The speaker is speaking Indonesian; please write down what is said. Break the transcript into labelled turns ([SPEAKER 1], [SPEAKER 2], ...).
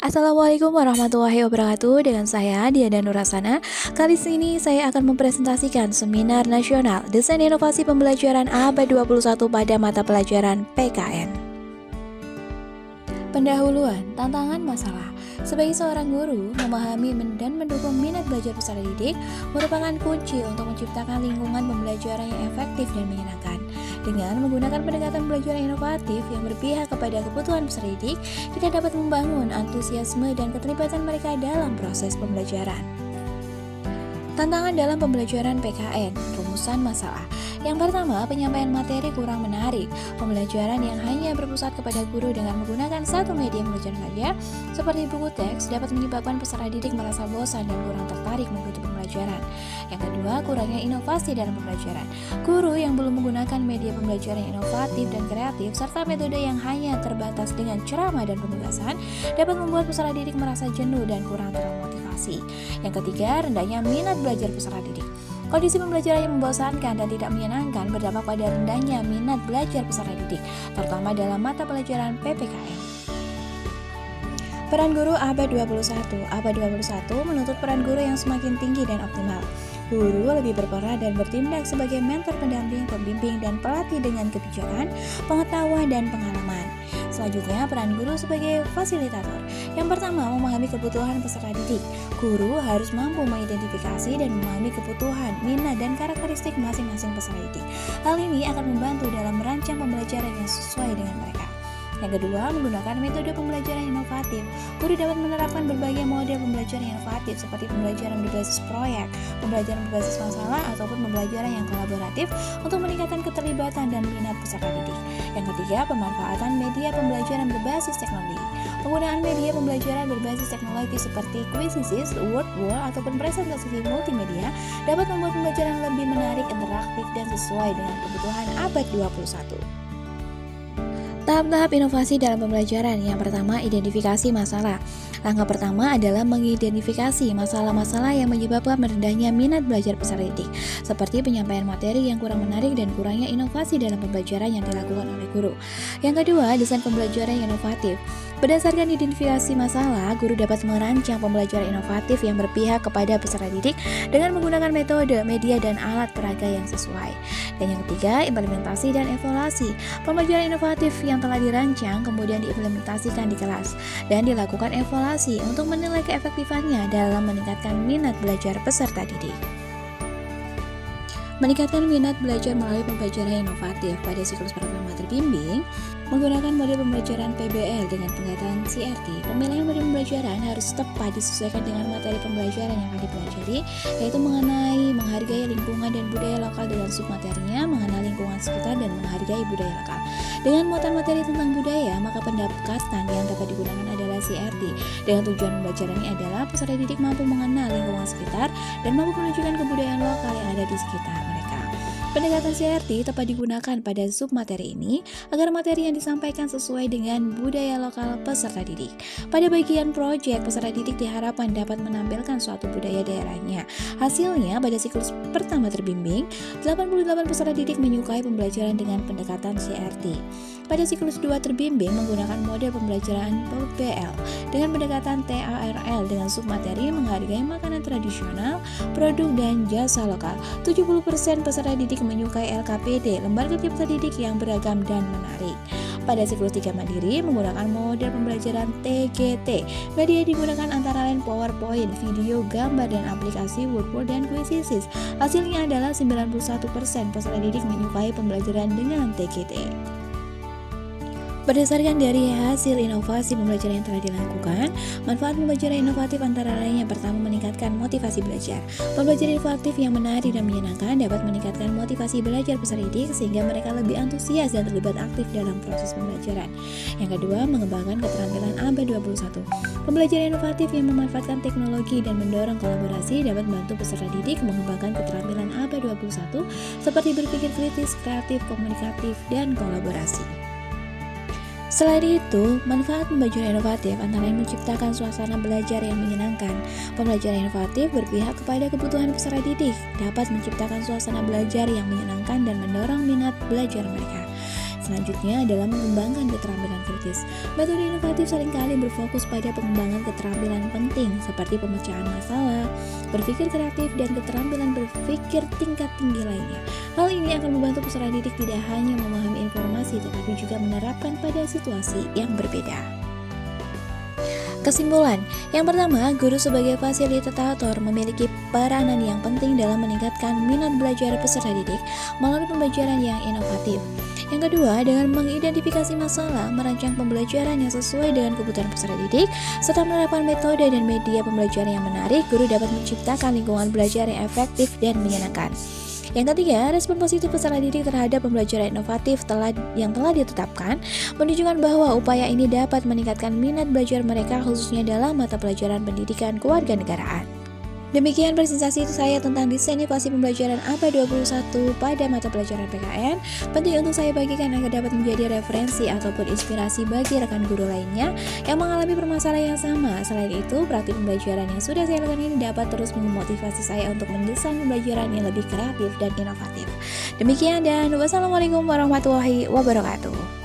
[SPEAKER 1] Assalamualaikum warahmatullahi wabarakatuh. Dengan saya Diana Nurasana. Kali ini saya akan mempresentasikan Seminar Nasional Desain Inovasi Pembelajaran Abad 21 pada mata pelajaran PKN. Pendahuluan, tantangan masalah. Sebagai seorang guru, memahami dan mendukung minat belajar peserta didik merupakan kunci untuk menciptakan lingkungan pembelajaran yang efektif dan menyenangkan. Dengan menggunakan pendekatan pembelajaran inovatif yang berpihak kepada kebutuhan peserta didik, kita dapat membangun antusiasme dan keterlibatan mereka dalam proses pembelajaran. Tantangan dalam pembelajaran PKN, rumusan masalah. Yang pertama, penyampaian materi kurang menarik. Pembelajaran yang hanya berpusat kepada guru dengan menggunakan satu media pembelajaran saja, seperti buku teks, dapat menyebabkan peserta didik merasa bosan dan kurang tertarik mengikuti pembelajaran. Yang kedua, kurangnya inovasi dalam pembelajaran. Guru yang belum menggunakan media pembelajaran yang inovatif dan kreatif, serta metode yang hanya terbatas dengan ceramah dan penugasan, dapat membuat peserta didik merasa jenuh dan kurang termotivasi. Yang ketiga, rendahnya minat belajar peserta didik. Kondisi pembelajaran yang membosankan dan tidak menyenangkan berdampak pada rendahnya minat belajar peserta didik, terutama dalam mata pelajaran PPKN. Peran guru abad 21. Abad 21 menuntut peran guru yang semakin tinggi dan optimal. Guru lebih berperan dan bertindak sebagai mentor pendamping, pembimbing, dan pelatih dengan kebijakan, pengetahuan, dan pengalaman. Selanjutnya, peran guru sebagai fasilitator. Yang pertama, memahami kebutuhan peserta didik. Guru harus mampu mengidentifikasi dan memahami kebutuhan, minat, dan karakteristik masing-masing peserta didik. Hal ini akan membantu dalam merancang pembelajaran yang sesuai dengan mereka. Yang kedua, menggunakan metode pembelajaran inovatif. Guru dapat menerapkan berbagai model pembelajaran inovatif seperti pembelajaran berbasis proyek, pembelajaran berbasis masalah, ataupun pembelajaran yang kolaboratif untuk meningkatkan keterlibatan dan minat peserta didik. Yang ketiga, pemanfaatan media pembelajaran berbasis teknologi. Penggunaan media pembelajaran berbasis teknologi seperti Quizizz, Wordwall, ataupun presentasi multimedia dapat membuat pembelajaran lebih menarik, interaktif, dan sesuai dengan kebutuhan abad 21. Tahap-tahap inovasi dalam pembelajaran. Yang pertama, identifikasi masalah. Langkah pertama adalah mengidentifikasi masalah-masalah yang menyebabkan merendahnya minat belajar peserta didik, seperti penyampaian materi yang kurang menarik dan kurangnya inovasi dalam pembelajaran yang dilakukan oleh guru. Yang kedua, desain pembelajaran yang inovatif. Berdasarkan identifikasi masalah, guru dapat merancang pembelajaran inovatif yang berpihak kepada peserta didik dengan menggunakan metode, media, dan alat peraga yang sesuai. Dan yang ketiga, implementasi dan evaluasi. Pembelajaran inovatif yang telah dirancang kemudian diimplementasikan di kelas dan dilakukan evaluasi untuk menilai keefektifannya dalam meningkatkan minat belajar peserta didik. Meningkatkan minat belajar melalui pembelajaran inovatif. Pada siklus pertama terbimbing, menggunakan model pembelajaran PBL dengan pendekatan CRT. Pemilihan model pembelajaran harus tepat disesuaikan dengan materi pembelajaran yang akan dipelajari, yaitu mengenai menghargai lingkungan dan budaya lokal dengan submaterinya, mengenal lingkungan sekitar, dan menghargai budaya lokal. Dengan muatan materi tentang budaya, maka pendekatan yang dapat digunakan adalah CRT. Dengan tujuan pembelajaran ini adalah peserta didik mampu mengenal lingkungan sekitar dan mampu menunjukkan kebudayaan lokal yang ada di sekitar mereka. Pendekatan CRT tepat digunakan pada submateri ini agar materi yang disampaikan sesuai dengan budaya lokal peserta didik. Pada bagian proyek, peserta didik diharapkan dapat menampilkan suatu budaya daerahnya. Hasilnya, pada siklus pertama terbimbing, 88 peserta didik menyukai pembelajaran dengan pendekatan CRT. Pada siklus 2 terbimbing menggunakan model pembelajaran PBL dengan pendekatan TARL dengan submateri menghargai makanan tradisional, produk, dan jasa lokal. 70% peserta didik menyukai LKPD, lembaga peserta didik yang beragam dan menarik. Pada siklus 3 mandiri menggunakan model pembelajaran TGT. Media digunakan antara lain PowerPoint, video, gambar, dan aplikasi Wordwall dan Quizizz. Hasilnya adalah 91% peserta didik menyukai pembelajaran dengan TGT. Berdasarkan dari hasil inovasi pembelajaran yang telah dilakukan, manfaat pembelajaran inovatif antara lain yang pertama meningkatkan motivasi belajar. Pembelajaran inovatif yang menarik dan menyenangkan dapat meningkatkan motivasi belajar peserta didik sehingga mereka lebih antusias dan terlibat aktif dalam proses pembelajaran. Yang kedua, mengembangkan keterampilan abad 21. Pembelajaran inovatif yang memanfaatkan teknologi dan mendorong kolaborasi dapat membantu peserta didik mengembangkan keterampilan abad 21 seperti berpikir kritis, kreatif, komunikatif, dan kolaborasi. Selain itu, manfaat pembelajaran inovatif antara lain menciptakan suasana belajar yang menyenangkan. Pembelajaran inovatif berpihak kepada kebutuhan peserta didik, dapat menciptakan suasana belajar yang menyenangkan dan mendorong minat belajar mereka. selanjutnya adalah mengembangkan keterampilan kritis. Metode inovatif seringkali berfokus pada pengembangan keterampilan penting seperti pemecahan masalah, berpikir kreatif, dan keterampilan berpikir tingkat tinggi lainnya. Hal ini akan membantu peserta didik tidak hanya memahami informasi tetapi juga menerapkan pada situasi yang berbeda. Kesimpulan, yang pertama, guru sebagai fasilitator memiliki peranan yang penting dalam meningkatkan minat belajar peserta didik melalui pembelajaran yang inovatif. Yang kedua, dengan mengidentifikasi masalah, merancang pembelajaran yang sesuai dengan kebutuhan peserta didik, serta menerapkan metode dan media pembelajaran yang menarik, guru dapat menciptakan lingkungan belajar yang efektif dan menyenangkan. Yang ketiga, respon positif peserta didik terhadap pembelajaran inovatif yang telah ditetapkan menunjukkan bahwa upaya ini dapat meningkatkan minat belajar mereka khususnya dalam mata pelajaran pendidikan kewarganegaraan. Demikian presentasi saya tentang desain inovasi pembelajaran APA 21 pada mata pelajaran PKN. Penting untuk saya bagikan agar dapat menjadi referensi ataupun inspirasi bagi rekan guru lainnya yang mengalami permasalahan yang sama. Selain itu, praktik pembelajaran yang sudah saya lakukan ini dapat terus memotivasi saya untuk mendesain pembelajaran yang lebih kreatif dan inovatif. Demikian dan wassalamualaikum warahmatullahi wabarakatuh.